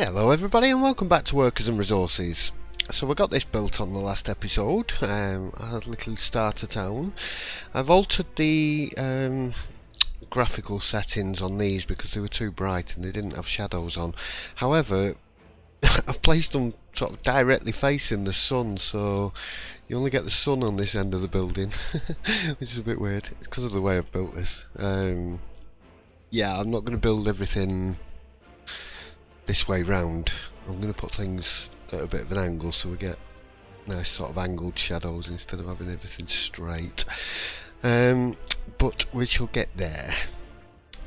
Hello everybody and welcome back to Workers and Resources. So we got this built on the last episode, a little starter town. I've altered the graphical settings on these because they were too bright and they didn't have shadows on. However, I've placed them sort of directly facing the sun, so you only get the sun on this end of the building, which is a bit weird. It's because of the way I've built this. Yeah, I'm not going to build everything this way round. I'm going to put things at a bit of an angle so we get nice sort of angled shadows instead of having everything straight. But we shall get there.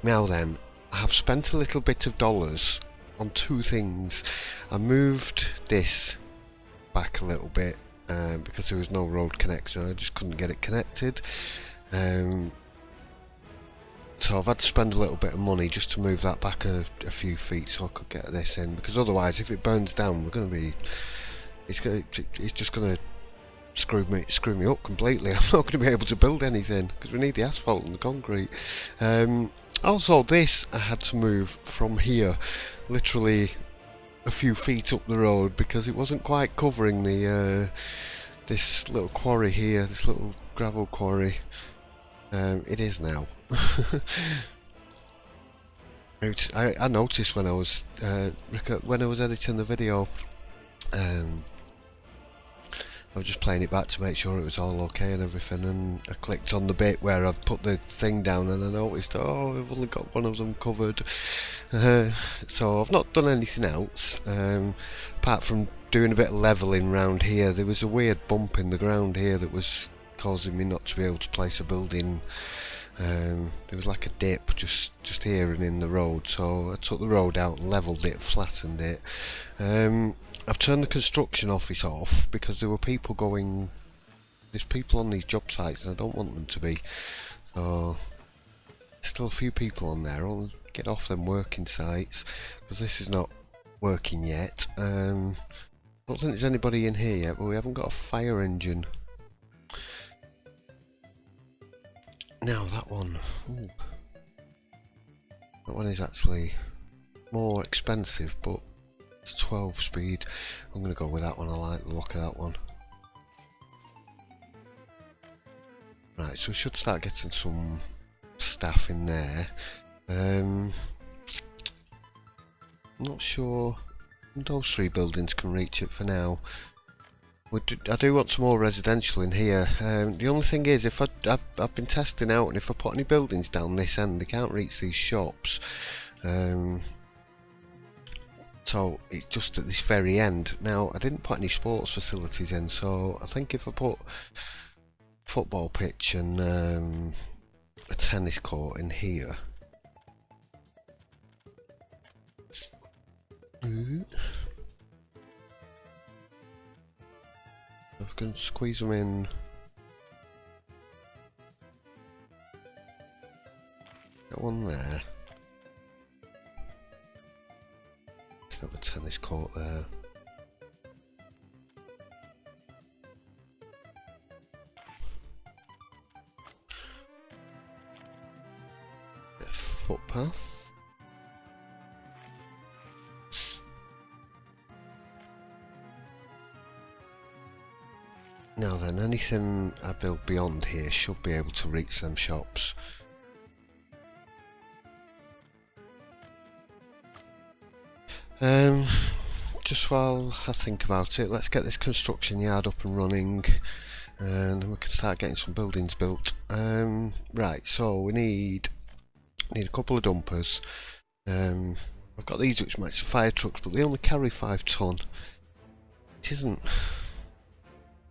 Now then, I have spent a little bit of dollars on two things. I moved this back a little bit because there was no road connection. I just couldn't get it connected. So I've had to spend a little bit of money just to move that back a few feet so I could get this in, because otherwise if it burns down we're going to be, it's just going to screw me up completely. I'm not going to be able to build anything because we need the asphalt and the concrete. Also this I had to move from here literally a few feet up the road because it wasn't quite covering the this little quarry here, this little gravel quarry. It is now. I noticed when I was editing the video, I was just playing it back to make sure it was all okay and everything, and I clicked on the bit where I put the thing down and I noticed, oh, I've only got one of them covered. So I've not done anything else apart from doing a bit of levelling round here. There was a weird bump in the ground here that was causing me not to be able to place a building. There was like a dip just here and in the road, so I took the road out and levelled it, flattened it. I've turned the construction office off because there were people going, there's people on these job sites and I don't want them to be, so there's still a few people on there. I'll get off them working sites because this is not working yet. I don't think there's anybody in here yet, but we haven't got a fire engine. Now that one, ooh, that one is actually more expensive, but it's 12 speed. I'm going to go with that one. I like the look of that one. Right, so we should start getting some staff in there. I'm not sure those three buildings can reach it for now. I do want some more residential in here. The only thing is, if I've been testing out, and if I put any buildings down this end, they can't reach these shops. So it's just at this very end. Now, I didn't put any sports facilities in, so I think if I put football pitch and a tennis court in here. I can squeeze them in. Got one there. Can have a tennis court there. Get a footpath. Now then, anything I build beyond here should be able to reach them shops. Just while I think about it, let's get this construction yard up and running, and then we can start getting some buildings built. Right, so we need a couple of dumpers. I've got these which make some fire trucks, but they only carry 5 ton. It isn't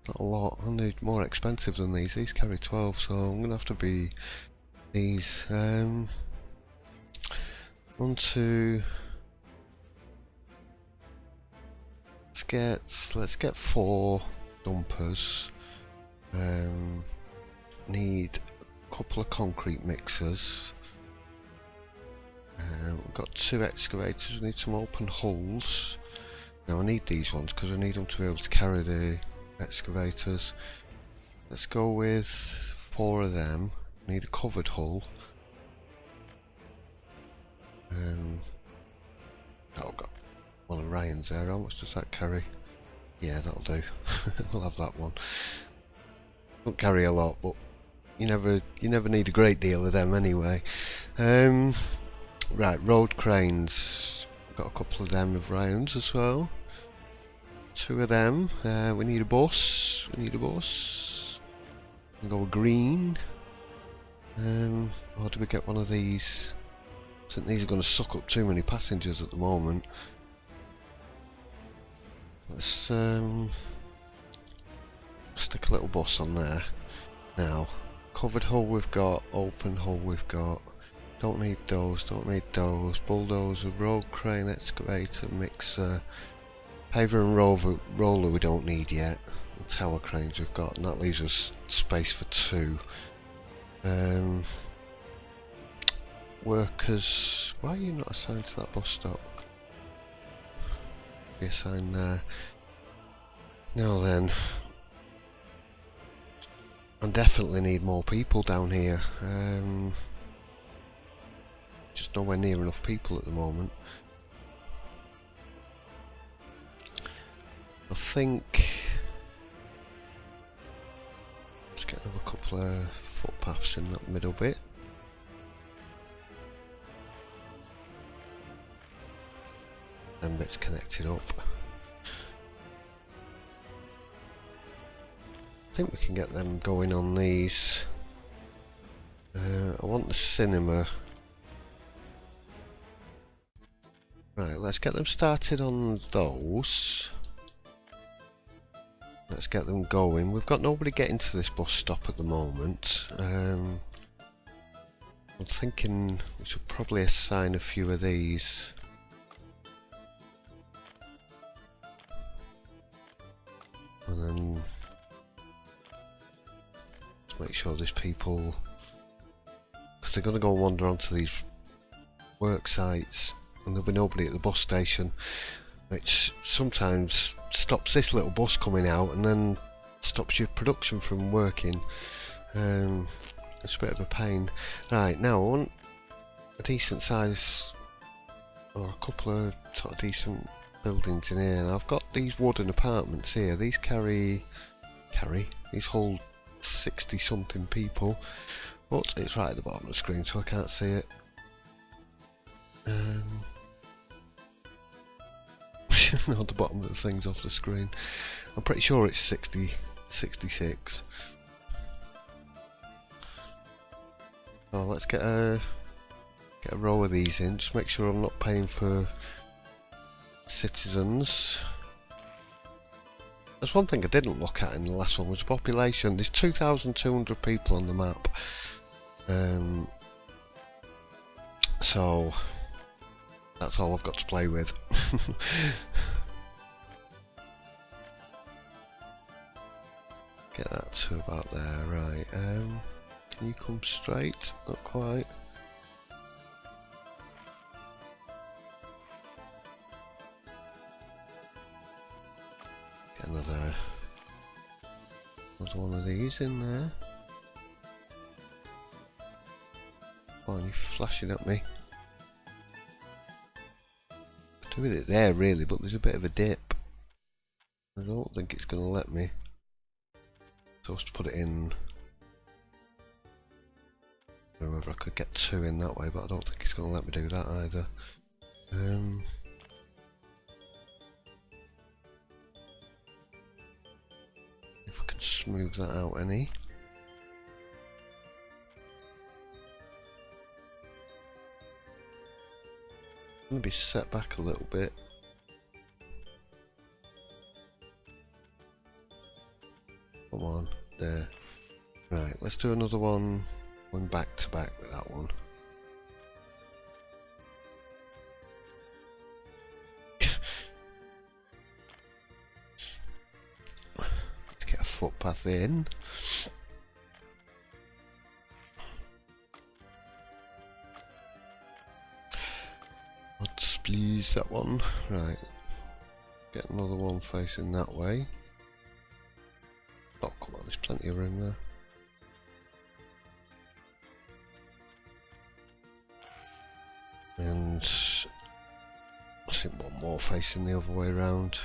not a lot, and they're more expensive than these. These carry 12, so I'm gonna have to be these. 1, 2. Let's get 4 dumpers. Need a couple of concrete mixers. We've got 2 excavators. We need some open holes. Now I need these ones because I need them to be able to carry the excavators. Let's go with 4 of them. Need a covered hull. I've got one Ryan's there. How much does that carry? Yeah, that'll do. We'll have that one. Won't carry a lot, but you never need a great deal of them anyway. Right, road cranes. Got a couple of them of Ryan's as well. 2 of them. We need a bus. We need a bus. And go green. Or do we get one of these? I think these are going to suck up too many passengers at the moment. Let's stick a little bus on there. Now, covered hull we've got, open hull we've got. Don't need those, don't need those. Bulldozer, road crane, excavator, mixer. Paver and roller we don't need yet. And tower cranes we've got, and that leaves us space for 2. Workers, why are you not assigned to that bus stop? Be assigned there. Now then, I definitely need more people down here. Just nowhere near enough people at the moment. I think let's get another couple of footpaths in that middle bit. Them bits connected up. I think we can get them going on these. I want the cinema. Right, let's get them started on those. Let's get them going. We've got nobody getting to this bus stop at the moment. I'm thinking we should probably assign a few of these. And then let's make sure there's people, because they're going to go and wander onto these work sites and there'll be nobody at the bus station, which sometimes stops this little bus coming out and then stops your production from working. It's a bit of a pain. Right, now I want a decent size, or a couple of sort of decent buildings in here. And I've got these wooden apartments here. These these hold 60 something people, but it's right at the bottom of the screen so I can't see it. No, the bottom of the thing's off the screen. I'm pretty sure it's 66. So let's get a row of these in. Just make sure I'm not paying for citizens. There's one thing I didn't look at in the last one, was the population. There's 2,200 people on the map. So that's all I've got to play with. Get that to about there, right. Can you come straight? Not quite. Get another one of these in there. Why are you flashing at me? Do with it there really, but there's a bit of a dip. I don't think it's going to let me. Supposed to put it in. I don't know whether I could get 2 in that way, but I don't think it's going to let me do that either. If I can smooth that out any. I'm going to be set back a little bit. Come on, there. Right, let's do another one back to back with that one. Let's get a footpath in. Let's please that one. Right. Get another one facing that way. Oh, come on, there's plenty of room there. And I think one more facing the other way around.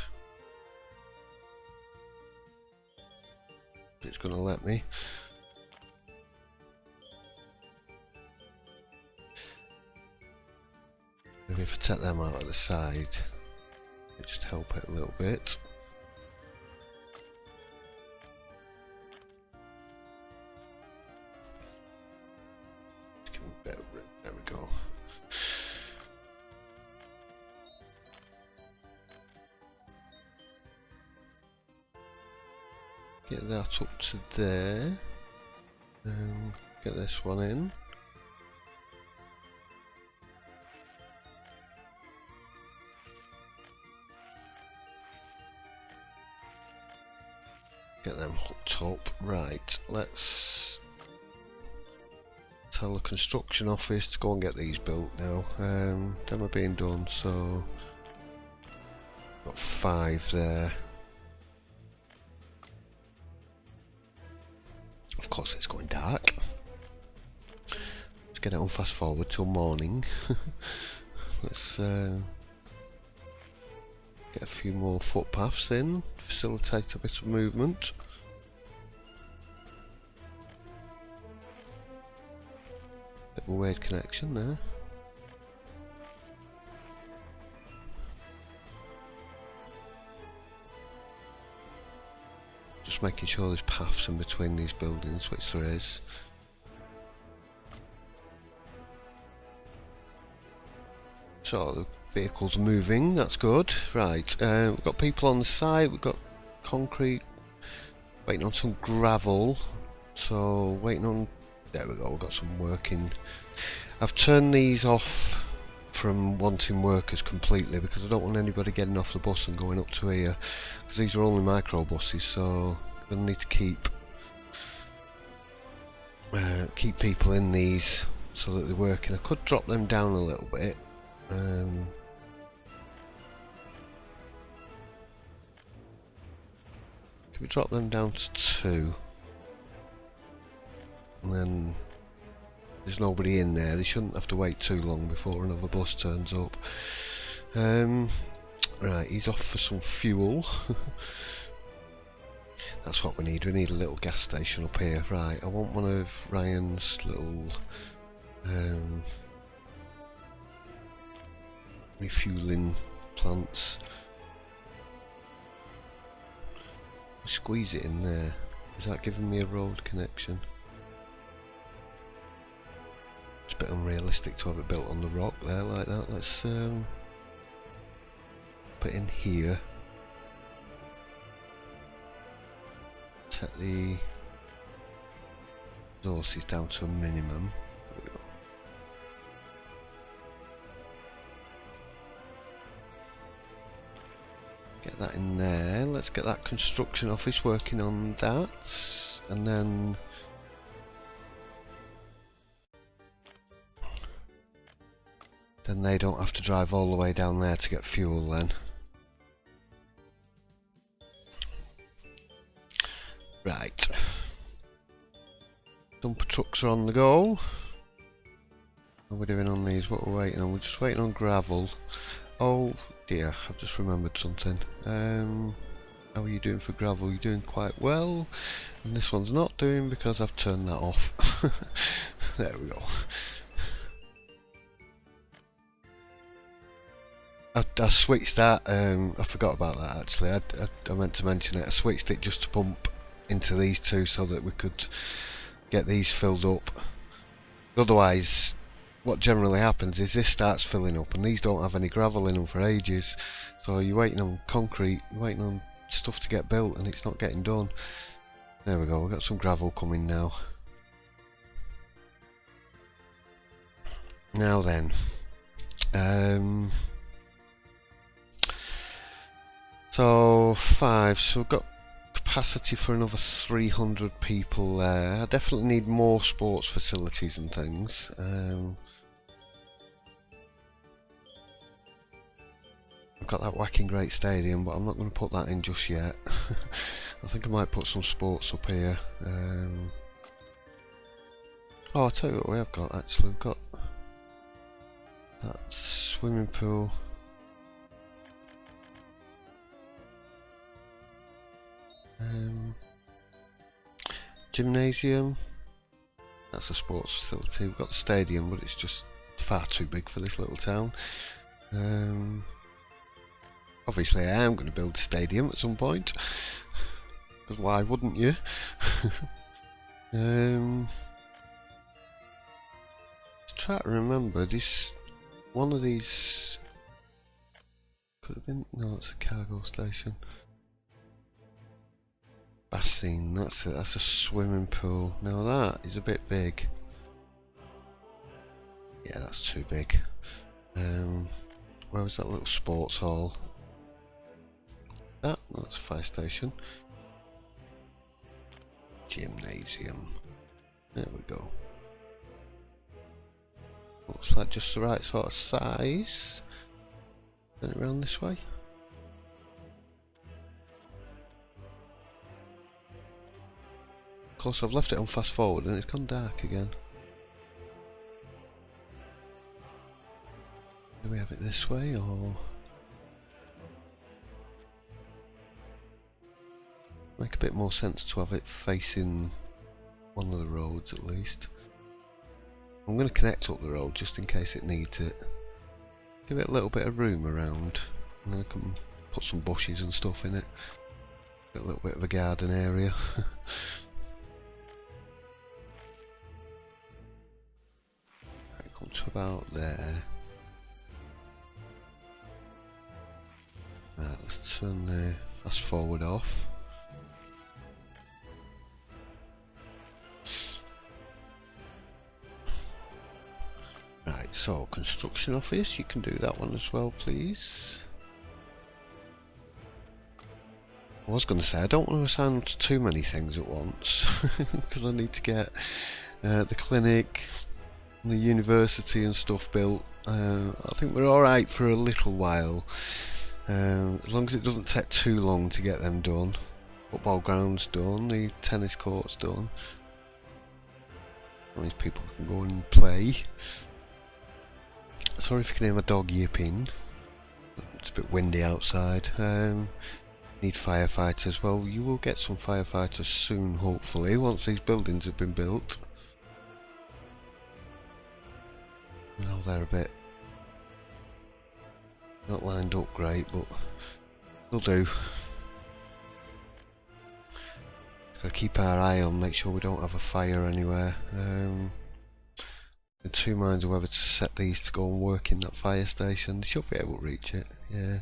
It's going to let me. Maybe if I take them out of the side, it just help it a little bit. Give them a bit of room. There we go. Get that up to there. Get this one in. Get them hooked up. Right, let's tell the construction office to go and get these built now. Them are being done, so got 5 there. Of course it's going dark. Let's get it on fast forward till morning. Let's get a few more footpaths in, facilitate a bit of movement. Bit of a weird connection there. Just making sure there's paths in between these buildings, which there is. So the vehicles are moving, that's good. Right, we've got people on the site, we've got concrete, waiting on some gravel. So waiting on, there we go, we've got some working. I've turned these off from wanting workers completely because I don't want anybody getting off the bus and going up to here, because these are only micro buses, so I'm going to need to keep people in these so that they're working. I could drop them down a little bit. Can we drop them down to 2? And then there's nobody in there. They shouldn't have to wait too long before another bus turns up. Right, he's off for some fuel. That's what we need. We need a little gas station up here. Right, I want one of Ryan's little refueling plants. Squeeze it in there. Is that giving me a road connection? It's a bit unrealistic to have it built on the rock there like that. Let's put in here. Set the resources down to a minimum. There we go. Get that in there. Let's get that construction office working on that, and then they don't have to drive all the way down there to get fuel then. Right. Dumper trucks are on the go. What are we doing on these? What we're waiting on? We're just waiting on gravel. Oh dear, I've just remembered something. How are you doing for gravel? You're doing quite well. And this one's not doing because I've turned that off. There we go. I switched that, I forgot about that actually. I meant to mention it. I switched it just to pump into these two so that we could get these filled up. Otherwise, what generally happens is this starts filling up and these don't have any gravel in them for ages. So you're waiting on concrete, you're waiting on stuff to get built and it's not getting done. There we go, we've got some gravel coming now. Now then, so 5, so we've got capacity for another 300 people there. I definitely need more sports facilities and things. I've got that whacking great stadium, but I'm not going to put that in just yet. I think I might put some sports up here. Oh, I'll tell you what we have got actually. We've got that swimming pool. Gymnasium. That's a sports facility. We've got the stadium, but it's just far too big for this little town. Obviously I am going to build a stadium at some point, because why wouldn't you? Let's try to remember this. One of these could have been, no, it's a cargo station. Bassine, that's a swimming pool. Now that is a bit big. Yeah, that's too big. Where was that little sports hall? That's a fire station. Gymnasium. There we go. Looks like just the right sort of size. Turn it around this way. Of course, I've left it on fast forward and it's gone dark again. Do we have it this way or? Make a bit more sense to have it facing one of the roads at least. I'm going to connect up the road just in case it needs it. Give it a little bit of room around. I'm going to come put some bushes and stuff in it. Get a little bit of a garden area. Right, come to about there. Right, let's turn the fast forward off. Right, so construction office, you can do that one as well, please. I was going to say, I don't want to assign too many things at once, because I need to get the clinic, and the university and stuff built. I think we're alright for a little while, as long as it doesn't take too long to get them done. Football ground's done, the tennis court's done. That means people can go and play. Sorry if you can hear my dog yipping. It's a bit windy outside. Need firefighters. Well, you will get some firefighters soon, hopefully, once these buildings have been built. Oh, they're a bit not lined up great, but they'll do. Gotta keep our eye on, make sure we don't have a fire anywhere. In two minds of whether to set these to go and work in that fire station. They should be able to reach it, yeah.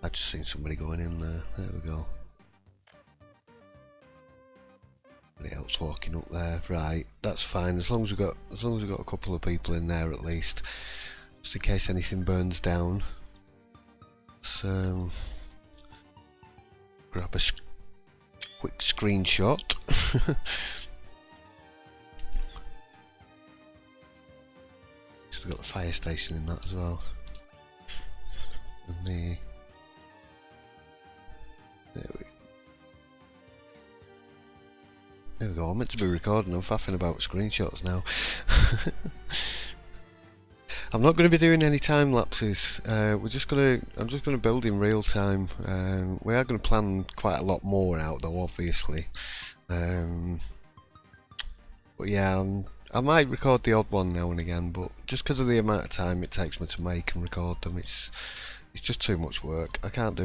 I've just seen somebody going in there. There we go. Somebody else walking up there. Right, that's fine. As long as we've got a couple of people in there at least, just in case anything burns down. So. Grab a quick screenshot. We've got the fire station in that as well. And there we go. I'm meant to be recording. I'm faffing about screenshots now. I'm not going to be doing any time lapses. I'm just going to build in real time. We are going to plan quite a lot more out though, obviously. But yeah, I might record the odd one now and again, but just because of the amount of time it takes me to make and record them, it's just too much work. I can't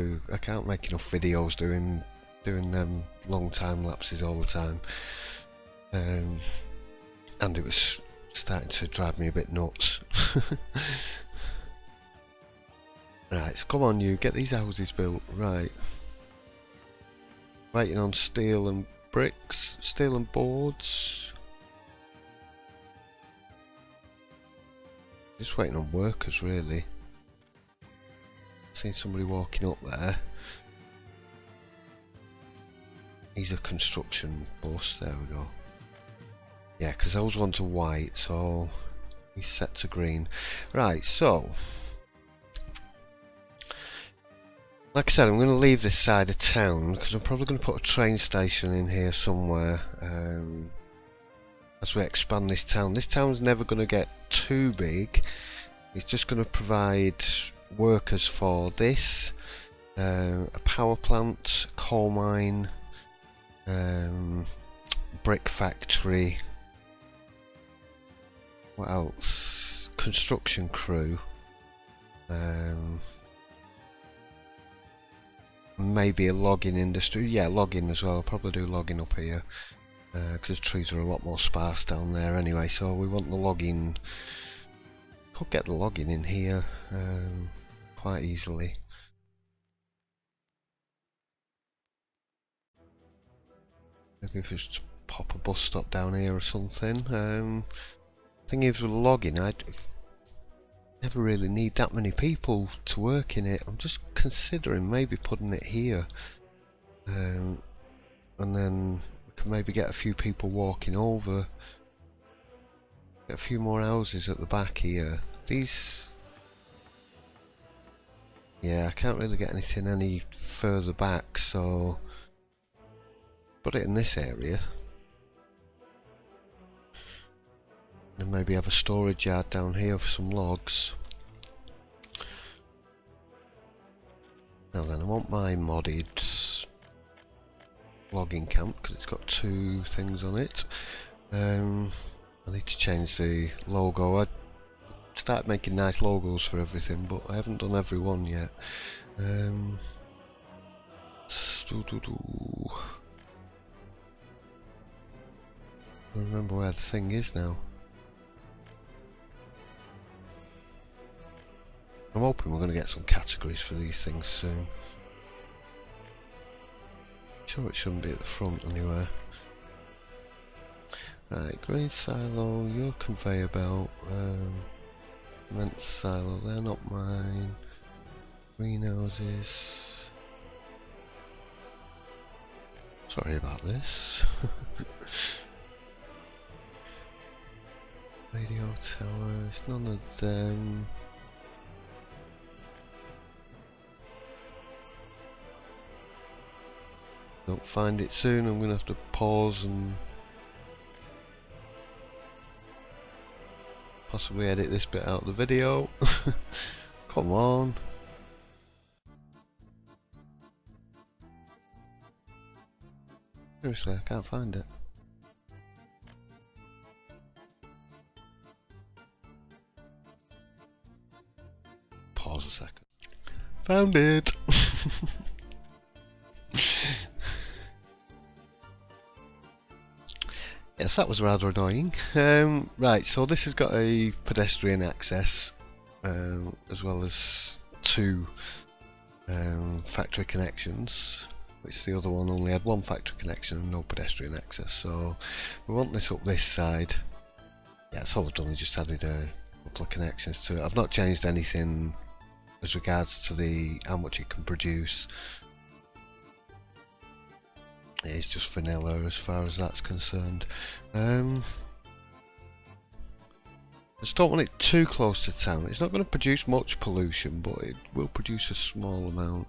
make enough videos doing them long time lapses all the time. And it was starting to drive me a bit nuts. Right, so come on you, get these houses built. Right. Waiting on steel and bricks, steel and boards. Just waiting on workers really. Seen somebody walking up there. He's a construction bus, there we go. Yeah, because those ones are white, so he's set to green. Right, so like I said, I'm going to leave this side of town because I'm probably going to put a train station in here somewhere as we expand this town. This town's never going to get too big. It's just going to provide workers for this, a power plant, coal mine, brick factory, what else, construction crew, maybe a logging industry, yeah, logging as well. I'll probably do logging up here because trees are a lot more sparse down there anyway, so we want the logging. Could get the logging in here quite easily. Maybe if we just pop a bus stop down here or something. Thing is with logging, I'd never really need that many people to work in it. I'm just considering maybe putting it here, and then we can maybe get a few people walking over. Get a few more houses at the back here. These, yeah, I can't really get anything any further back, so put it in this area. And maybe have a storage yard down here for some logs. Now then, I want my modded logging camp because it's got 2 things on it. I need to change the logo. I started making nice logos for everything, but I haven't done every one yet. I remember where the thing is now. I'm hoping we're going to get some categories for these things soon. Sure, it shouldn't be at the front anywhere. Right, grain silo, your conveyor belt, cement silo, they're not mine. Greenhouses. Sorry about this. Radio towers, none of them. Don't find it soon, I'm gonna have to pause and possibly edit this bit out of the video. Come on. Seriously, I can't find it. Pause a second. Found it! Yes, that was rather annoying. Right, so this has got a pedestrian access, as well as 2 factory connections, which the other one only had 1 factory connection and no pedestrian access. So we want this up this side. Yeah, that's all I've done, is just added a couple of connections to it. I've not changed anything as regards to the how much it can produce. It's just vanilla as far as that's concerned. I just don't want it too close to town. It's not going to produce much pollution, but it will produce a small amount.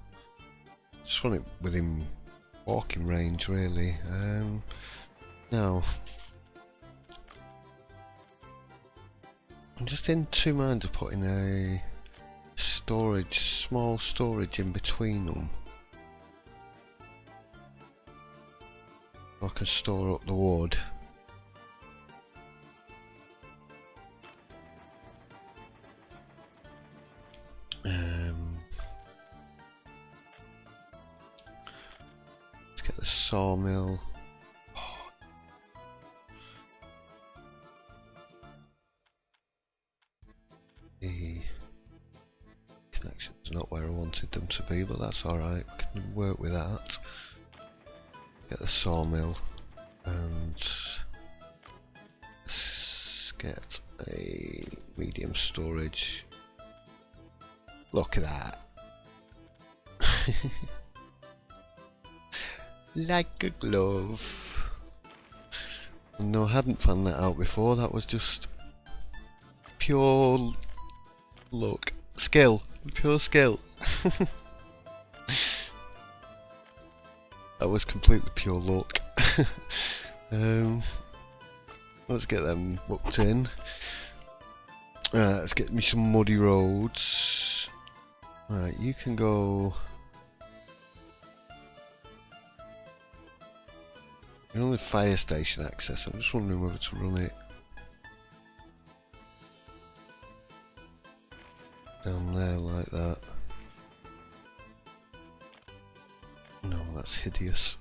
Just want it within walking range, really. Now, I'm just in 2 minds of putting a small storage in between them. I can store up the wood. Let's get the sawmill. The connections are not where I wanted them to be, but that's alright, we can work with that. Get the sawmill and let's get a medium storage. Look at that. Like a glove. No, I hadn't planned that out before. That was just pure luck. Skill. Pure skill. That was completely pure luck. Let's get them booked in. Let's get me some muddy roads. Right, you can go. You're on the fire station access. I'm just wondering whether to run it down there like that. No, that's hideous.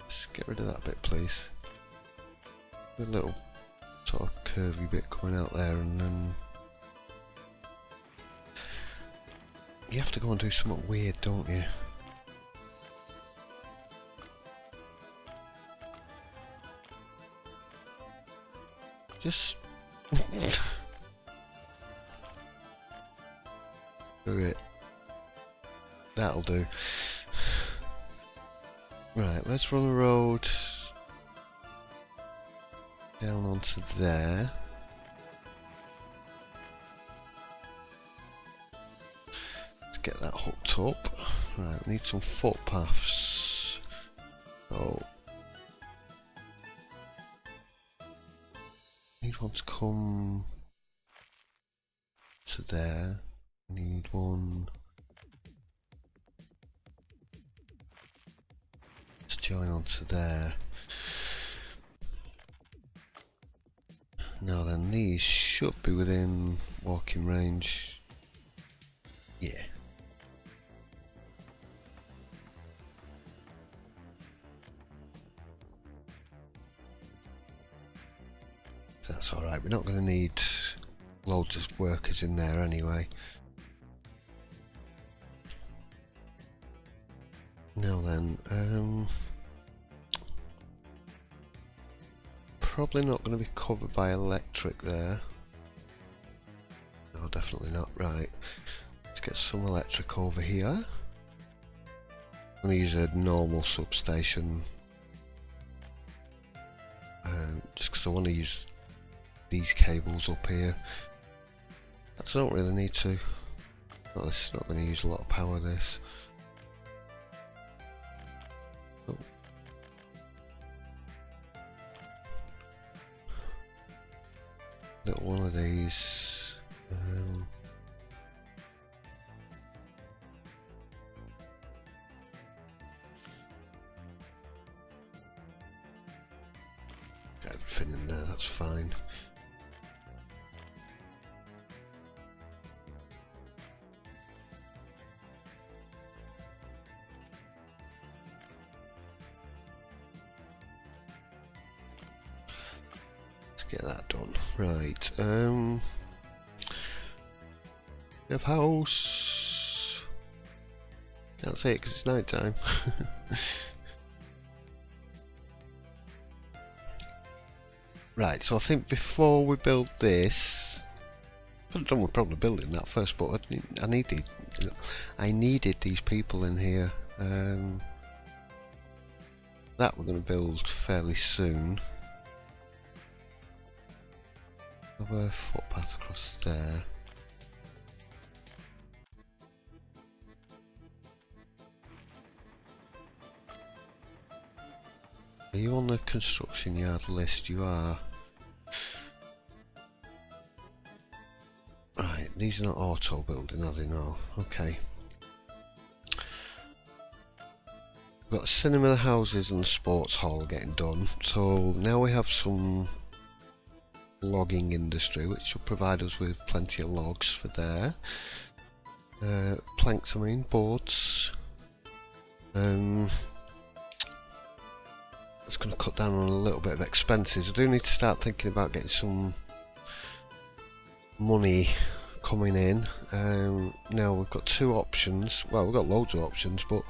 Just get rid of that bit, please. A little sort of curvy bit coming out there, and then you have to go and do something weird, don't you? Just do it. That'll do. Right, let's run a road down onto there. Let's get that hooked up. Right, we need some footpaths. So need one to come to there. We need one to join onto there. Now then, these should be within walking range. Yeah. That's alright, we're not going to need loads of workers in there anyway. Now then, probably not going to be covered by electric there. No, definitely not. Right, let's get some electric over here. I'm going to use a normal substation, just because I want to use these cables up here. I don't really need to. Oh, this is not going to use a lot of power, this. Oh. Little one of these. Get everything in there, that's fine. Get that done. Right, we have house. Can't say it because it's night time. Right, so I think before we build this, could have done with probably building that first, but I needed these people in here. That we're going to build fairly soon. A footpath across there. Are you on the construction yard list? You are. Right, these are not auto building, are they? No. Okay. We've got the cinema, the houses and the sports hall getting done. So now we have some logging industry, which will provide us with plenty of logs for there. Planks, I mean, boards. It's going to cut down on a little bit of expenses. I do need to start thinking about getting some money coming in. Now we've got two options. Well, we've got loads of options, but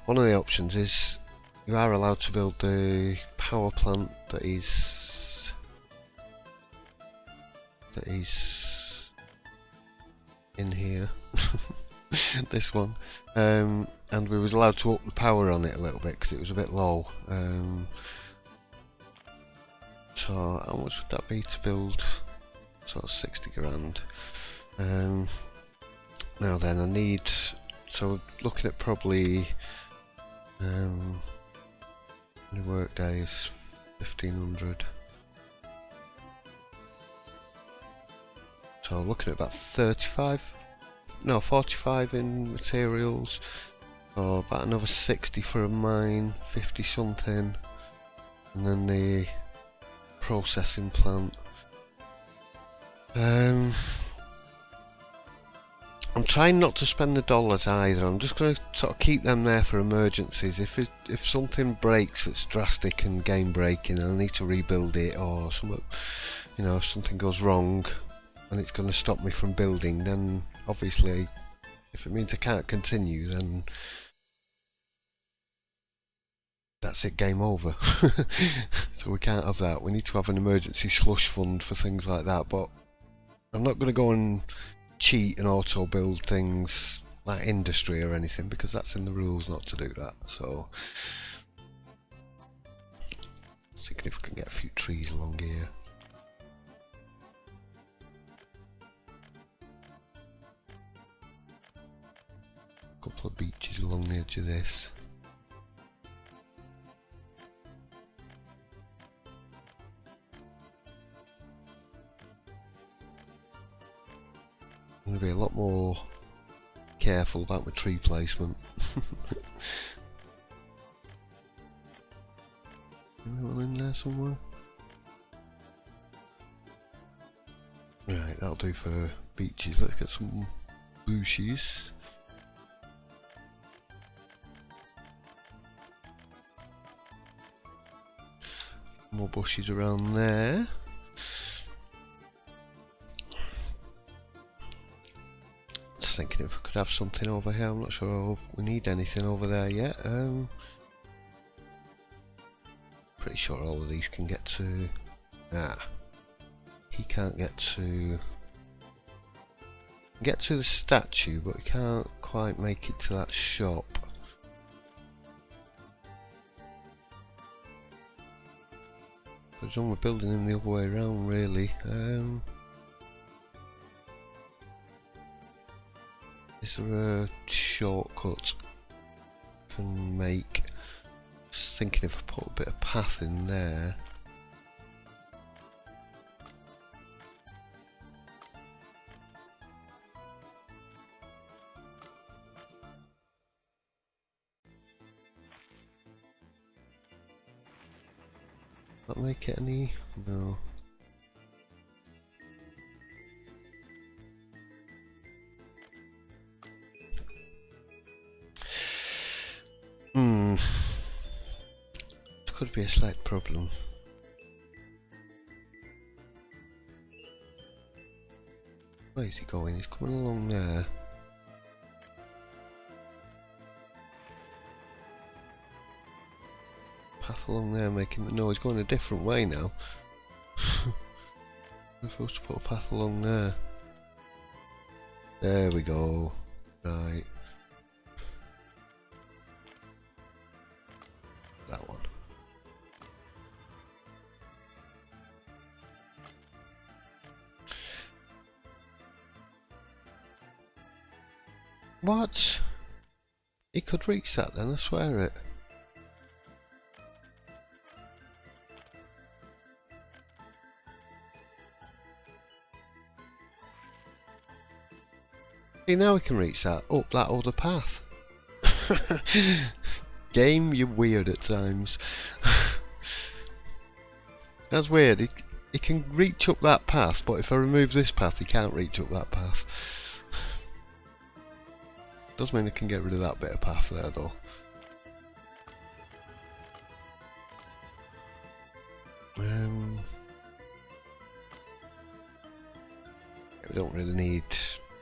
one of the options is you are allowed to build the power plant that is in here. This one, and we was allowed to up the power on it a little bit because it was a bit low. So how much would that be to build? Sort of 60 grand. Now then, I need, so looking at probably new work days 1500. So looking at about 45 in materials. So about another 60 for a mine, 50 something, and then the processing plant. I'm trying not to spend the dollars either. I'm just going to sort of keep them there for emergencies. If something breaks that's drastic and game breaking and I need to rebuild it, or something, you know, if something goes wrong and it's going to stop me from building, then obviously if it means I can't continue, then that's it, game over. So we can't have that. We need to have an emergency slush fund for things like that, but I'm not going to go and cheat and auto build things like industry or anything, because that's in the rules not to do that. So thinking if we can get a few trees along here. A couple of beaches along the edge of this. I'm going to be a lot more careful about my tree placement. Anyone in there somewhere? Right, that'll do for beaches. Let's get some bushes. More bushes around there. Just thinking if we could have something over here. I'm not sure we need anything over there yet. Pretty sure all of these can get to... he can't get to the statue, but he can't quite make it to that shop. I was we're building him the other way around, really. Is there a shortcut I can make? Just thinking if I put a bit of path in there. Not make it any? No. Could be a slight problem. Where is he going? He's coming along there. Path along there making... No, he's going a different way now. We're supposed to put a path along there. There we go. Right. That one. What? He could reach that then, I swear it. See, now we can reach that, up that other path. Game, you're weird at times. That's weird, he can reach up that path, but if I remove this path, he can't reach up that path. Does mean I can get rid of that bit of path there though. We don't really need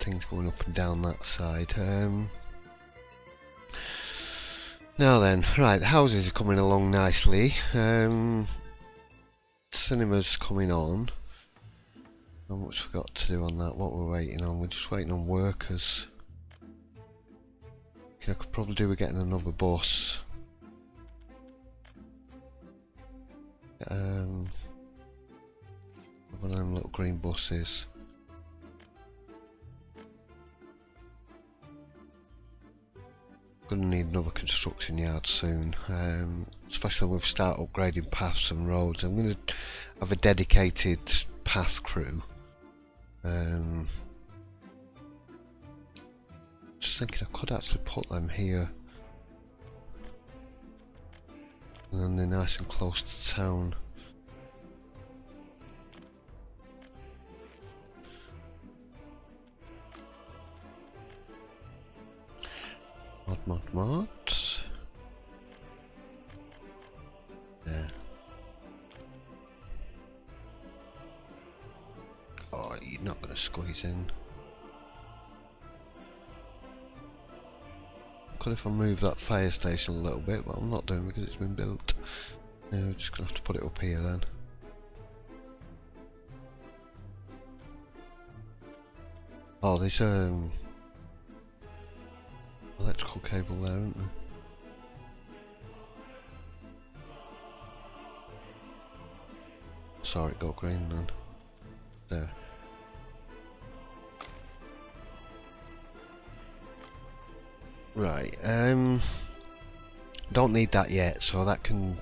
things going up and down that side. Now then, right, the houses are coming along nicely. Cinema's coming on. Not much forgot to do on that. What we're waiting on? We're just waiting on workers. I could probably do with getting another bus. One of them little green buses. Gonna need another construction yard soon, especially when we start upgrading paths and roads. I'm gonna have a dedicated path crew Just thinking I could actually put them here, and then they're nice and close to town. Mod. Yeah. Oh, you're not going to squeeze in. Could if I move that fire station a little bit, but I'm not doing because it's been built. I'm just going to have to put it up here then. Oh, there's electrical cable there, isn't there? Sorry, it got green then. There. Right, don't need that yet, so that can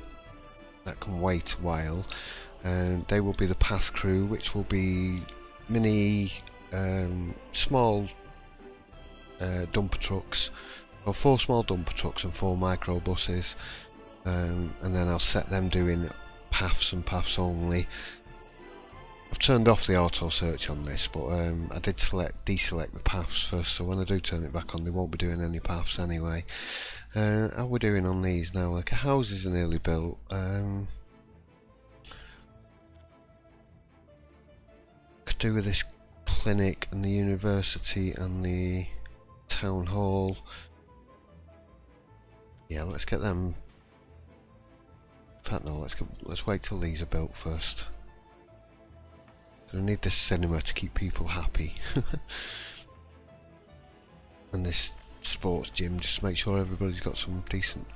wait a while. They will be the path crew, which will be mini, small dumper trucks, or 4 small dumper trucks and 4 microbuses, and then I'll set them doing paths and paths only. I've turned off the auto search on this, but I did deselect the paths first, so when I do turn it back on they won't be doing any paths anyway. How we're doing on these now, like houses are nearly built. Could do with this clinic and the university and the town hall. Yeah, let's get them. In fact, no, let's wait till these are built first. We need this cinema to keep people happy. And this sports gym, just to make sure everybody's got some decent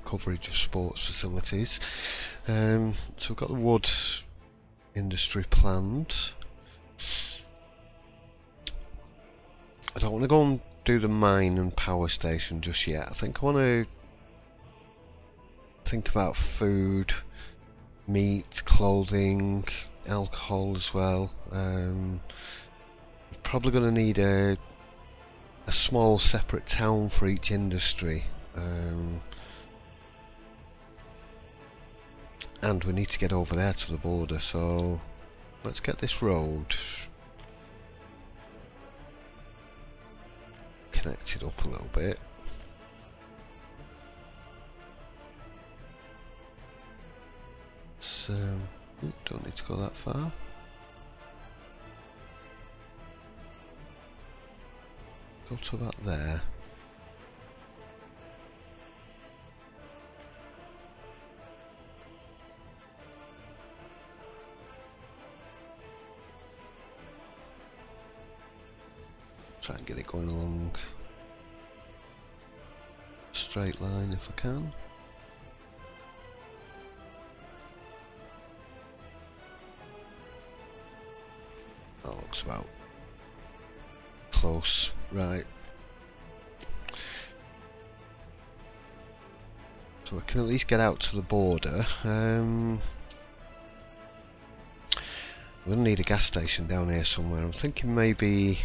coverage of sports facilities. So we've got the wood industry planned. I don't want to go and do the mine and power station just yet. I think I want to think about food, meat, clothing, alcohol as well. Probably going to need a small separate town for each industry, and we need to get over there to the border, so let's get this road connected up a little bit. So don't need to go that far. Go to about there. Try and get it going along a straight line if I can. That looks about close, right. So I can at least get out to the border. We're going to need a gas station down here somewhere. I'm thinking maybe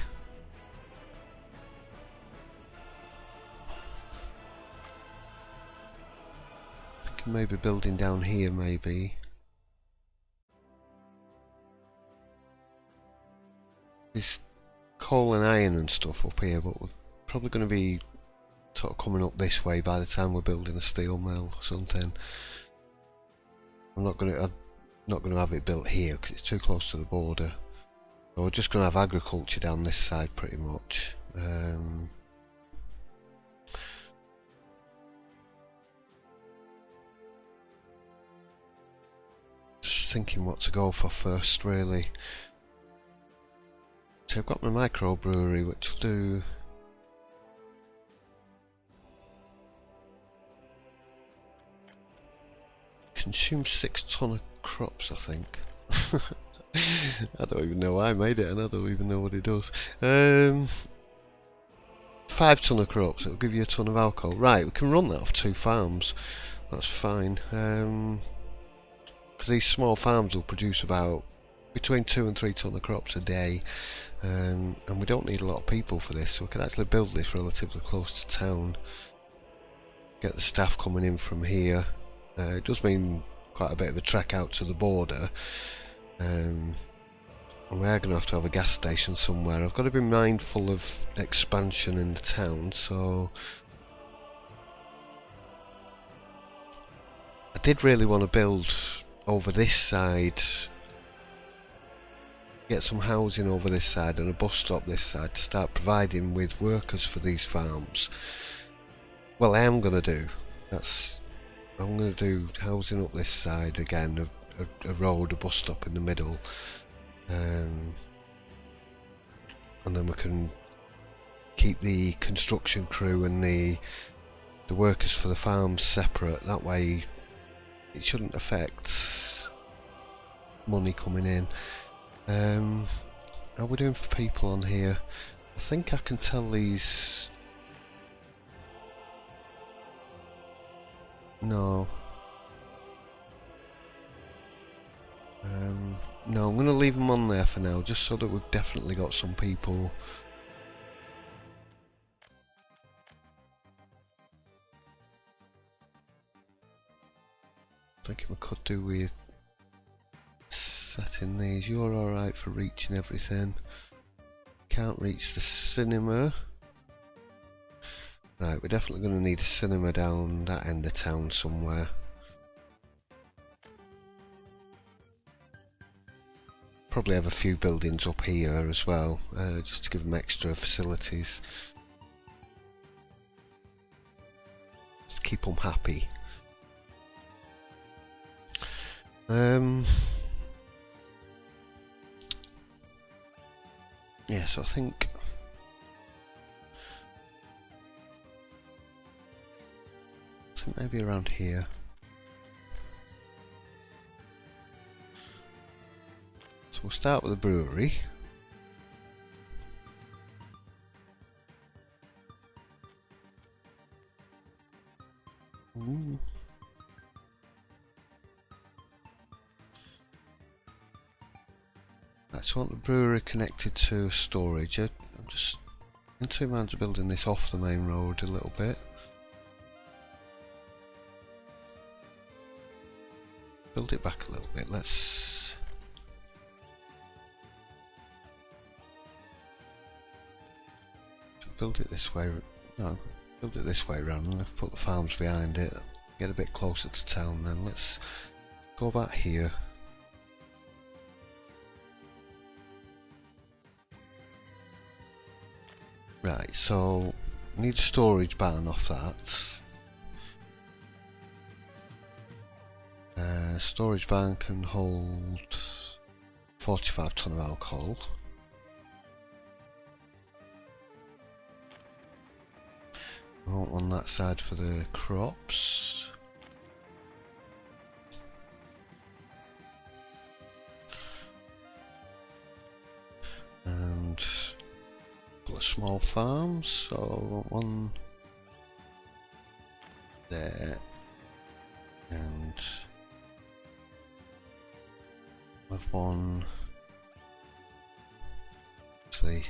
building down here maybe. There's coal and iron and stuff up here, but we're probably going to be sort of coming up this way by the time we're building a steel mill or something. I'm not going to have it built here because it's too close to the border. So we're just going to have agriculture down this side pretty much. Just thinking what to go for first, really. So I've got my microbrewery, which will do consume 6 ton of crops, I think. I don't even know why I made it, and I don't even know what it does. 5 ton of crops, it'll give you a ton of alcohol. Right, we can run that off 2 farms. That's fine. Because these small farms will produce about between 2 and 3 ton of crops a day, and we don't need a lot of people for this, so we can actually build this relatively close to town, get the staff coming in from here. It does mean quite a bit of a trek out to the border, and we are going to have a gas station somewhere. I've got to be mindful of expansion in the town, so I did really want to build over this side, get some housing over this side and a bus stop this side to start providing with workers for these farms. Well, I am going to do. I'm going to do housing up this side again, a road, a bus stop in the middle, and then we can keep the construction crew and the workers for the farms separate. That way it shouldn't affect money coming in. How are we doing for people on here? I think I can tell these. No. No, I'm going to leave them on there for now, just so that we've definitely got some people. I think we could do with setting these. You're alright for reaching everything. Can't reach the cinema. Right, we're definitely going to need a cinema down that end of town somewhere. Probably have a few buildings up here as well, just to give them extra facilities. Just keep them happy. Yeah, so I think maybe around here. So we'll start with the brewery. Ooh. Right, so I want the brewery connected to storage. I'm just in 2 minds of building this off the main road a little bit. Build it back a little bit. Let's build it this way. No, build it this way around, and let's put the farms behind it. Get a bit closer to town. Then let's go back here. Right, so need a storage barn off that. Storage barn can hold 45 ton of alcohol. On that side for the crops. And small farms, so one there, and with one, actually,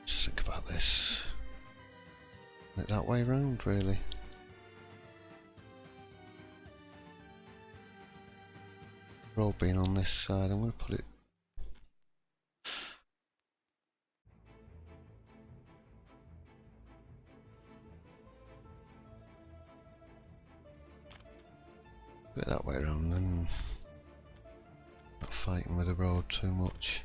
just think about this, like that way round really. Road being on this side, I'm going to put it that way around, and not fighting with the road too much.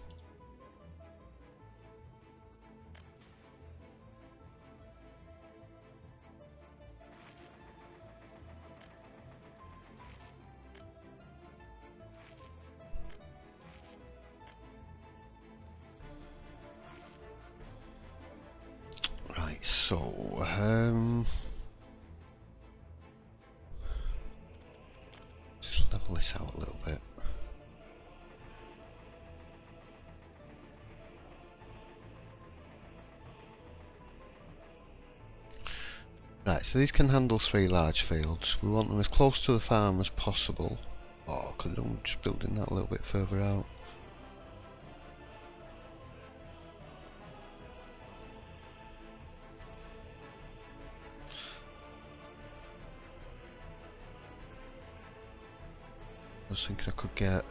Right, so just level this out a little bit. Right, so these can handle 3 large fields. We want them as close to the farm as possible. Oh, could have done just building that a little bit further out. I was thinking I could get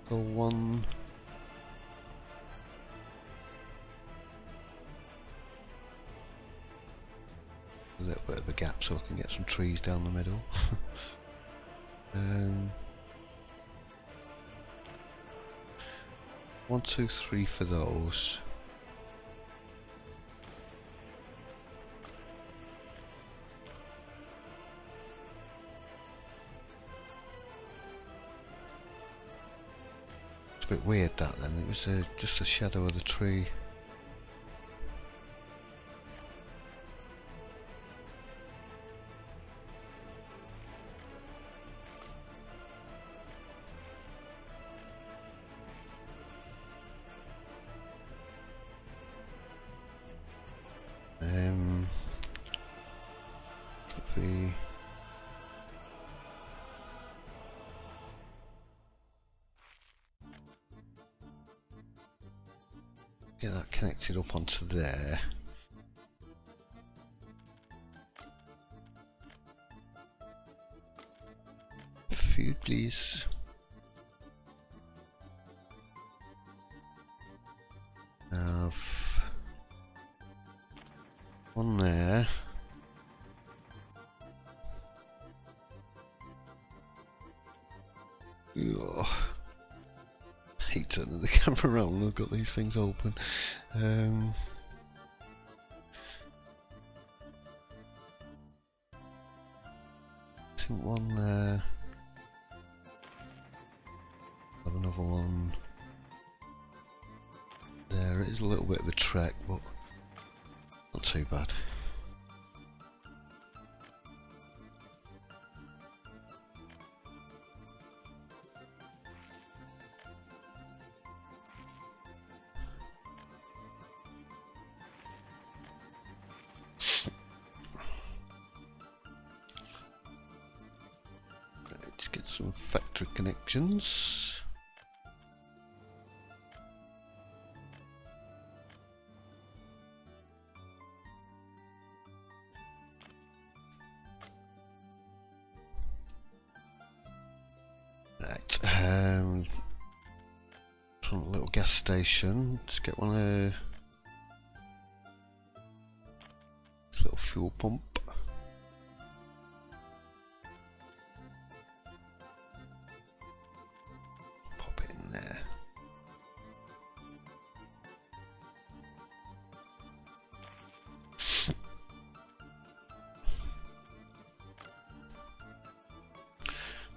go one. A little bit of a gap so I can get some trees down the middle. 1, 2, 3 for those. It's a bit weird that then, it was just a shadow of the tree. Get that connected up onto there. Food, please. Have one there. Ugh. Hate turning the camera around when I've got these things open. I think one there. Have another one there. It is a little bit of a trek, but not too bad. Let's get some factory connections. Right, from a little gas station. Let's get one of this little fuel pump. Pop it in there.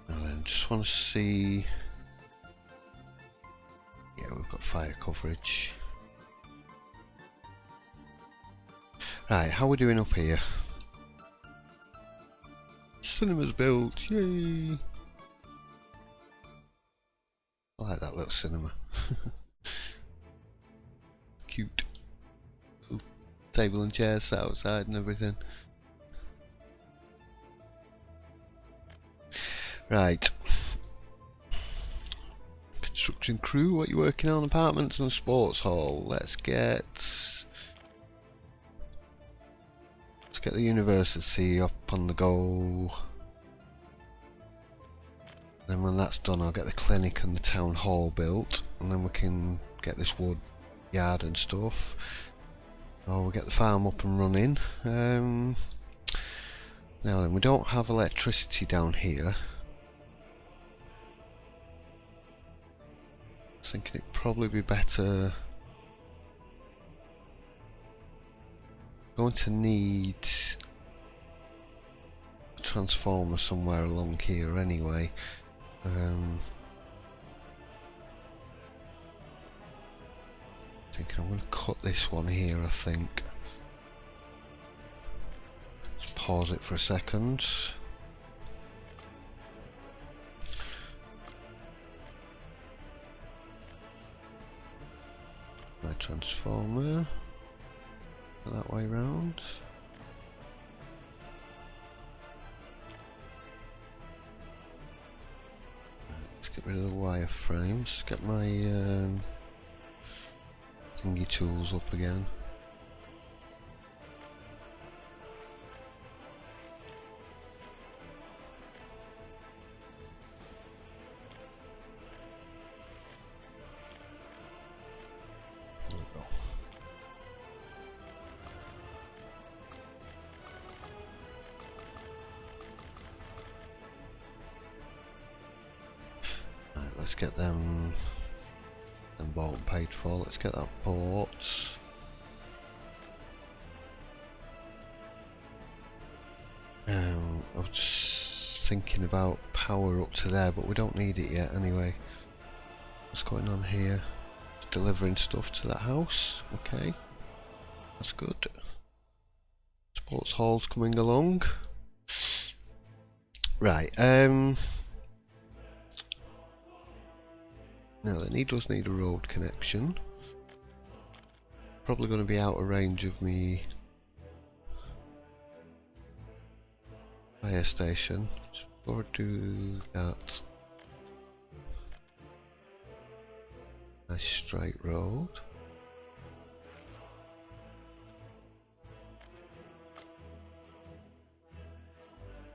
And then just want to see. Yeah, we've got fire coverage. Right, how are we doing up here? Cinema's built, yay! I like that little cinema. Cute. Ooh, table and chairs set outside and everything. Right. Construction crew, what are you working on? Apartments and sports hall. Let's get the university up on the go. Then when that's done, I'll get the clinic and the town hall built, and then we can get this wood yard and stuff. Or we'll get the farm up and running. Now then, we don't have electricity down here. I was thinking it'd probably be better. Going to need a transformer somewhere along here anyway. Thinking I'm going to cut this one here, I think. Let's pause it for a second. transformer. That way round. Let's get rid of the wireframes. Get my thingy tools up again. Let's get them bought and paid for. Let's get that bought. I was just thinking about power up to there, but we don't need it yet anyway. What's going on here? It's delivering stuff to that house. Okay, that's good. Sports hall's coming along. Right. Now they does need a road connection. Probably going to be out of range of me fire station. So before I do that, nice straight road.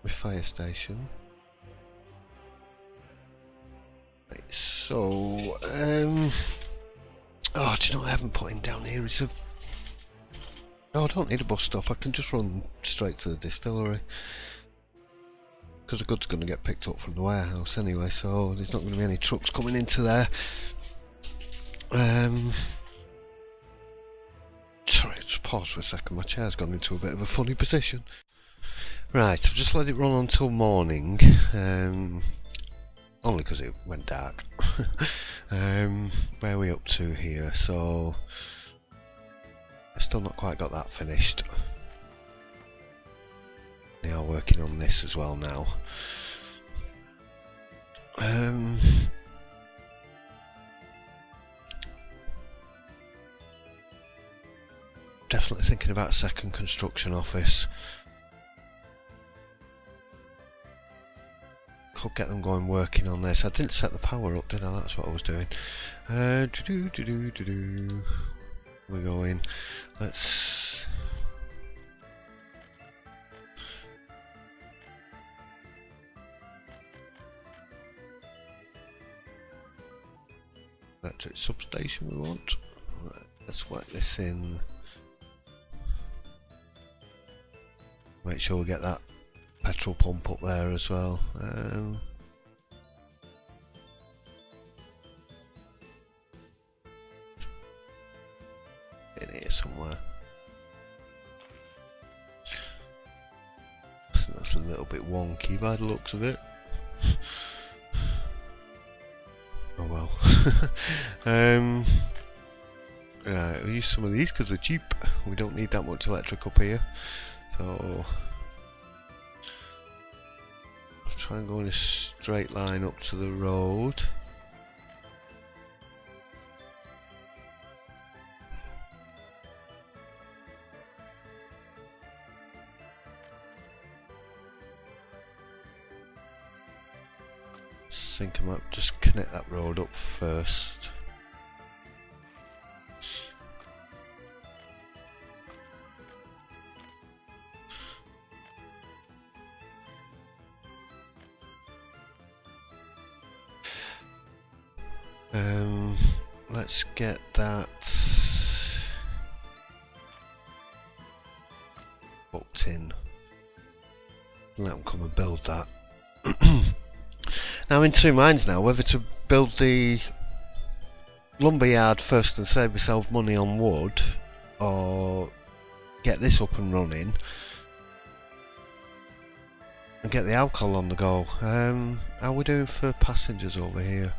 My fire station. Right, so, oh, do you know what I haven't put in down here? It's a... Oh, I don't need a bus stop, I can just run straight to the distillery. Because the goods are going to get picked up from the warehouse anyway, so there's not going to be any trucks coming into there. Sorry, just pause for a second, my chair's gone into a bit of a funny position. Right, I've just let it run until morning. Only because it went dark. Where are we up to here? So I've still not quite got that finished. They are working on this as well now. Definitely thinking about a second construction office. Could get them going working on this. I didn't set the power up, did I? That's what I was doing. We're going. Let's. Electric substation we want. Let's whack this in. Make sure we get that petrol pump up there as well. In here somewhere. So that's a little bit wonky by the looks of it. Oh well. Right, we'll use some of these because they're cheap. We don't need that much electric up here. So I'll try and go in a straight line up to the road. Sync them up, just connect that road up first. Let's get that booked in. Let them come and build that. Now I'm in two minds now, whether to build the lumberyard first and save myself money on wood, or get this up and running and get the alcohol on the go. How are we doing for passengers over here?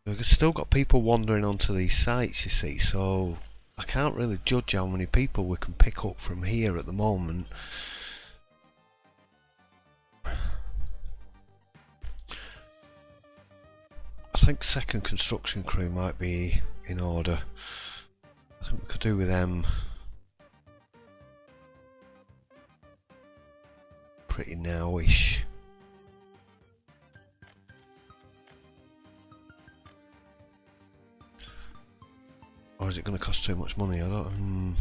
We've still got people wandering onto these sites, you see, so I can't really judge how many people we can pick up from here at the moment. I think second construction crew might be in order. I think we could do with them pretty now-ish. Or is it going to cost too much money? I don't.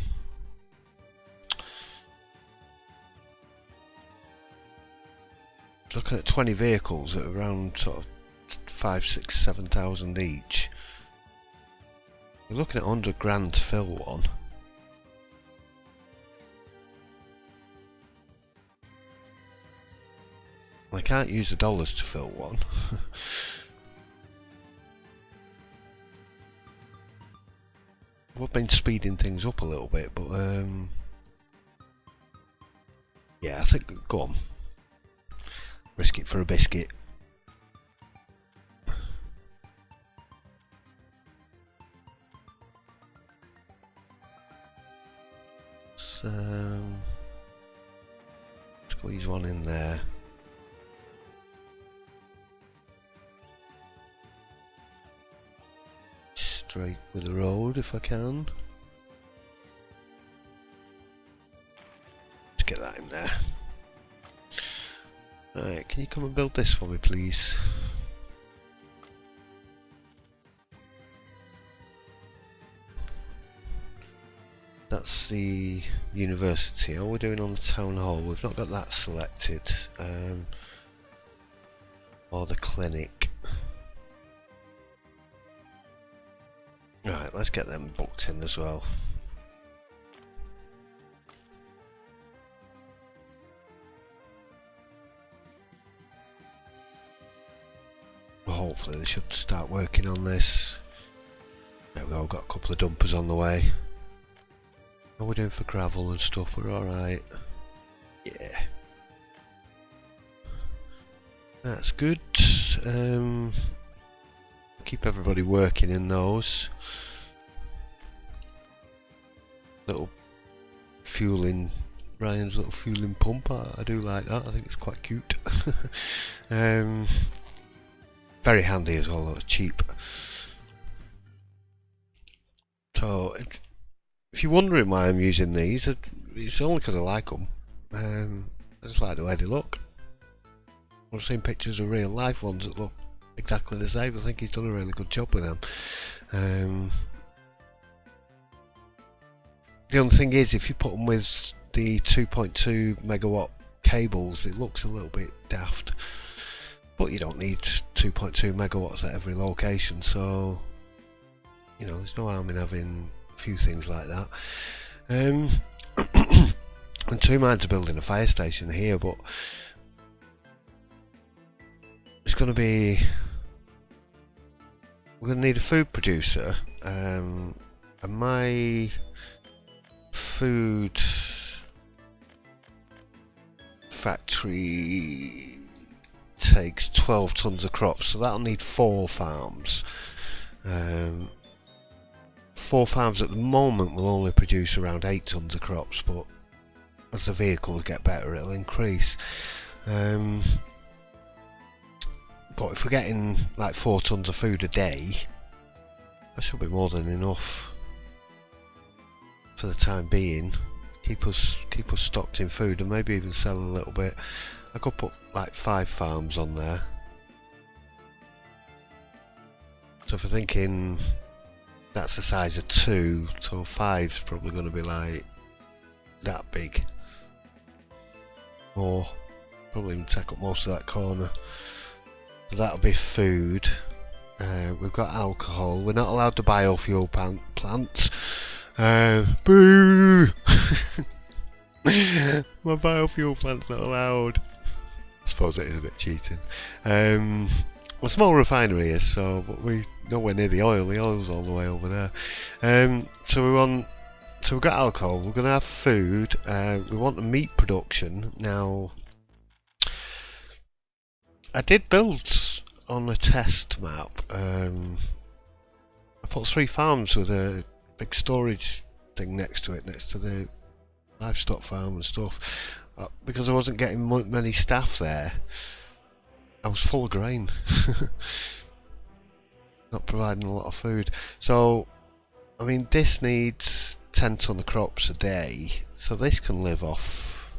Looking at 20 vehicles at around sort of 5, 6, 7,000 each. We're looking at 100 grand to fill one. I can't use the dollars to fill one. We've been speeding things up a little bit, but yeah, I think go on. Risk it for a biscuit. So squeeze one in there. Straight with the road if I can. Let's get that in there. Right, can you come and build this for me, please? That's the university. How are we doing on the town hall? We've not got that selected. Or the clinic. Right, let's get them booked in as well. Hopefully they should start working on this. There we go, got a couple of dumpers on the way. What are we doing for gravel and stuff? We're alright. Yeah. That's good. Keep everybody working in those. Little fueling, Ryan's little fueling pump, I do like that, I think it's quite cute. Very handy as well, cheap. So, if you're wondering why I'm using these, it's only because I like them. I just like the way they look. I've seen pictures of real life ones that look exactly the same. I think he's done a really good job with them. The only thing is, if you put them with the 2.2 megawatt cables, it looks a little bit daft. But you don't need 2.2 megawatts at every location, so you know there's no harm in having a few things like that. And two minds are building a fire station here, but it's going to be, we're going to need a food producer, and my food factory takes 12 tons of crops, so that'll need 4 farms. 4 farms at the moment will only produce around 8 tons of crops, but as the vehicles get better it'll increase. But if we're getting like 4 tons of food a day, that should be more than enough for the time being. Keep us stocked in food, and maybe even sell a little bit. I could put like 5 farms on there. So if we're thinking that's the size of 2, so 5's probably going to be like that big. Or probably even take up most of that corner. So that'll be food. We've got alcohol. We're not allowed to biofuel plants. Boo! My biofuel plant's not allowed. I suppose it is a bit cheating. Well, small refinery is, so, but we nowhere near the oil. The oil's all the way over there. So we've got alcohol. We're going to have food. We want the meat production. Now, I did build on a test map. I put 3 farms with a big storage thing next to it, next to the livestock farm and stuff. Because I wasn't getting many staff there, I was full of grain. not providing a lot of food. So, I mean, this needs 10 tonne of crops a day, so this can live off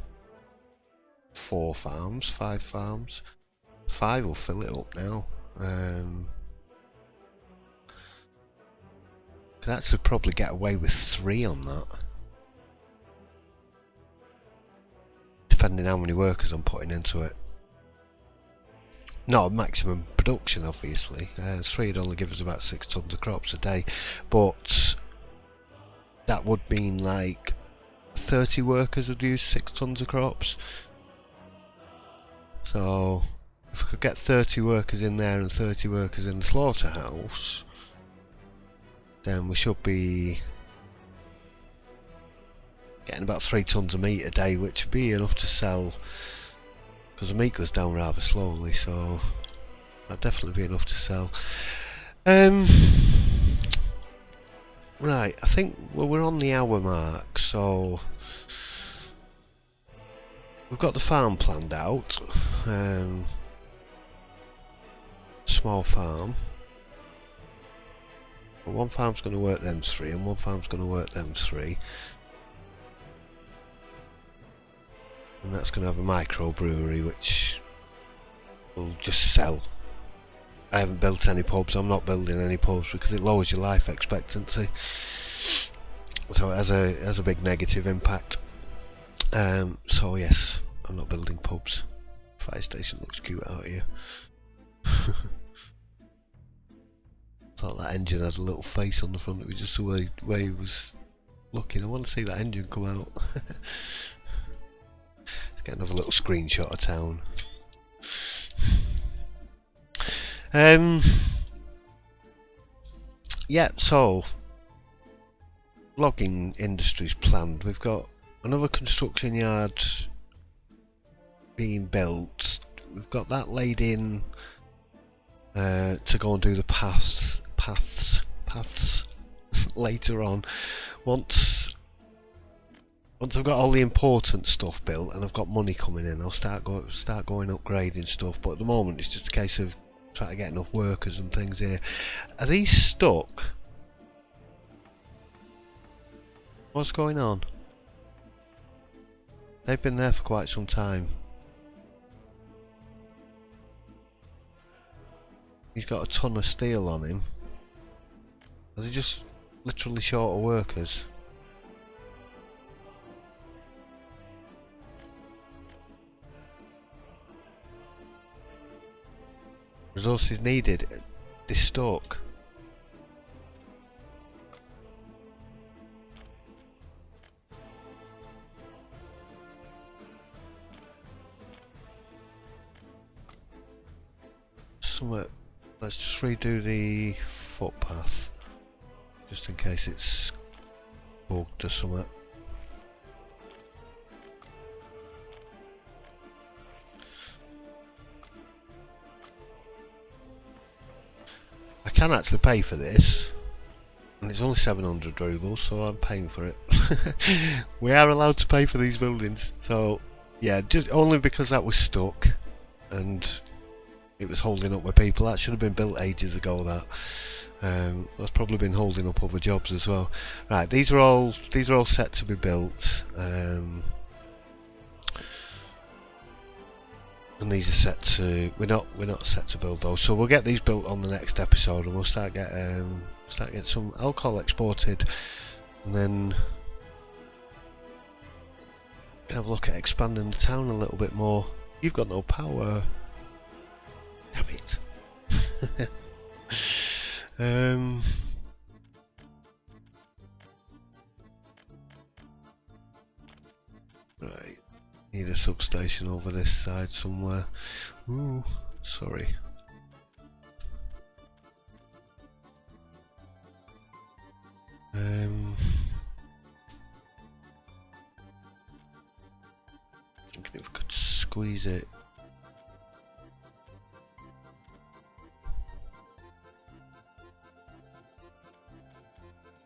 4 farms, 5 farms. 5 will fill it up now. Could actually probably get away with 3 on that, depending how many workers I'm putting into it. Not maximum production, obviously. 3 would only give us about 6 tonnes of crops a day, but that would mean like 30 workers would use 6 tonnes of crops. So if I could get 30 workers in there and 30 workers in the slaughterhouse, then we should be getting about 3 tonnes of meat a day, which would be enough to sell, because the meat goes down rather slowly, so that'd definitely be enough to sell. Right, I think we're on the hour mark, so we've got the farm planned out. Small farm. But one farm's going to work them 3 and one farm's going to work them 3. And that's going to have a microbrewery which will just sell. I haven't built any pubs, I'm not building any pubs because it lowers your life expectancy. So it has a big negative impact. So yes, I'm not building pubs. Fire station looks cute out here. Thought that engine had a little face on the front. It was just the way he was looking. I want to see that engine come out. Let's get another little screenshot of town. Yeah, so logging industry's planned. We've got another construction yard being built. We've got that laid in to go and do the paths later on. Once I've got all the important stuff built and I've got money coming in, I'll start going upgrading stuff. But at the moment, it's just a case of trying to get enough workers and things here. Are these stuck? What's going on? They've been there for quite some time. He's got a ton of steel on him. Are they just literally short of workers? Resources needed. This stuck. Let's just redo the footpath, just in case it's bugged or something. I can actually pay for this, and it's only 700 rubles, so I'm paying for it. We are allowed to pay for these buildings, so yeah, just only because that was stuck and it was holding up with people. That should have been built ages ago. That's probably been holding up other jobs as well. Right, these are all set to be built, and these are set to. We're not set to build those, so we'll get these built on the next episode, and we'll start get some alcohol exported, and then have a look at expanding the town a little bit more. You've got no power. Damn it. Right, need a substation over this side somewhere. Ooh, sorry. Thinking if I could squeeze it.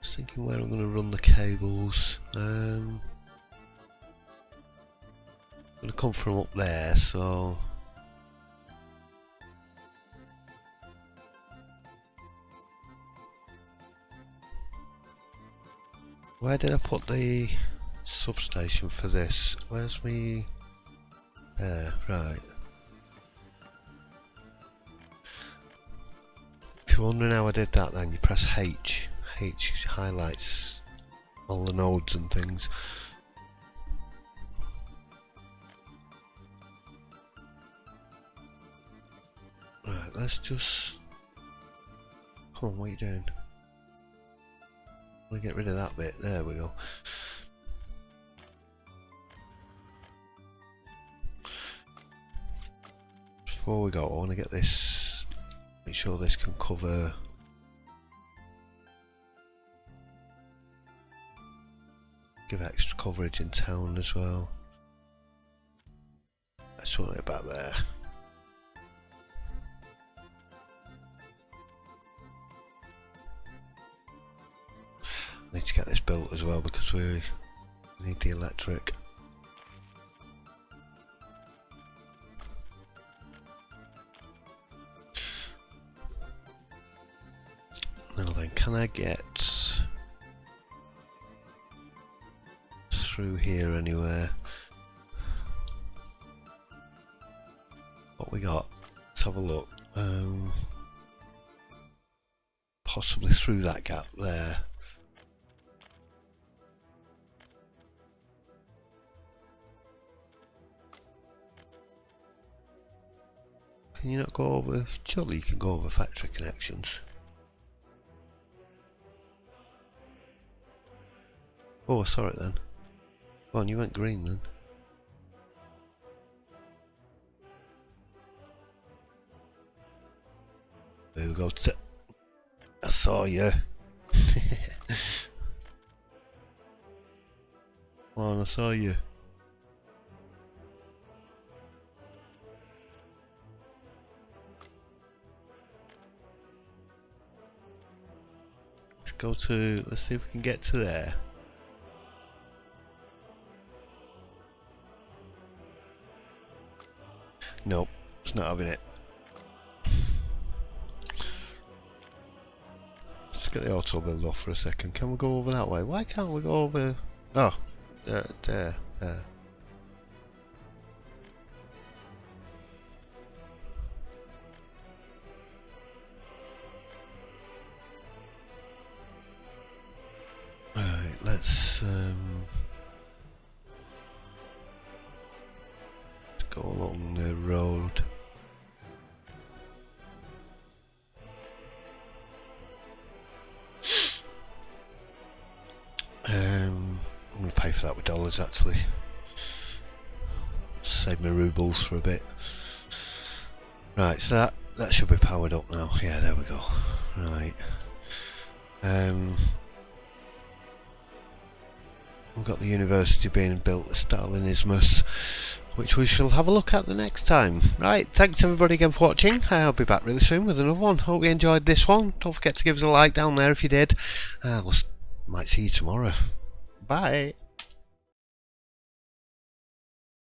Thinking where I'm going to run the cables. I'm going to come from up there, so Where did I put the substation for this? Where's me? Right. If you're wondering how I did that, then you press H. H highlights all the nodes and things. Right, let's just... Come on, what are you doing? We'll get rid of that bit. There we go. Before we go, I want to get this... Make sure this can cover... Give extra coverage in town as well. Let's run it back there. I need to get this built as well because we need the electric. Now then, can I get through here anywhere? What we got? Let's have a look. Possibly through that gap there. Can you not go over? Surely you can go over factory connections. Oh, I saw it then. Go on, you went green then. There we go. I saw you. Come on, I saw you. Let's go to, let's see if we can get to there. Nope, it's not having it. Let's get the auto build off for a second. Can we go over that way? Why can't we go over? Oh, there. Right, let's go along the road. I'm going to pay for that with dollars actually. Save my rubles for a bit. Right, so that should be powered up now. Yeah, there we go. Right. We've got the university being built, the Stalinismus, which we shall have a look at the next time. Right, thanks everybody again for watching. I'll be back really soon with another one. Hope you enjoyed this one. Don't forget to give us a like down there if you did. Might see you tomorrow. Bye.